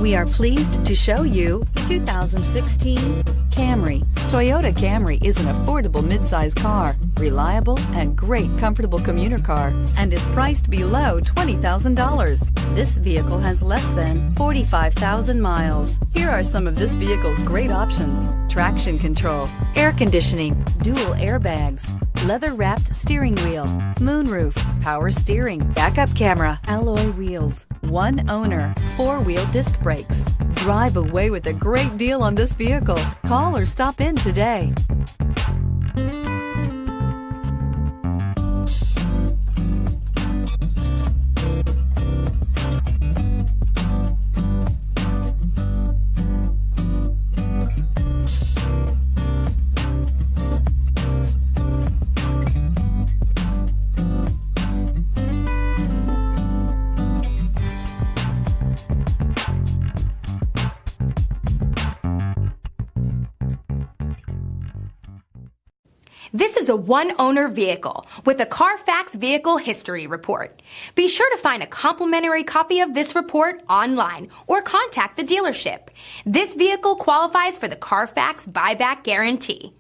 We are pleased to show you the 2016 Camry. Toyota Camry is an affordable midsize car, reliable and great comfortable commuter car, and is priced below $20,000. This vehicle has less than 45,000 miles. Here are some of this vehicle's great options: traction control, air conditioning, dual airbags, leather-wrapped steering wheel, moonroof, power steering, backup camera, alloy wheels, one owner, four-wheel disc brakes. Drive away with a great deal on this vehicle. Call or stop in today. This is a one-owner vehicle with a CARFAX Vehicle History Report. Be sure to find a complimentary copy of this report online or contact the dealership. This vehicle qualifies for the CARFAX Buyback Guarantee.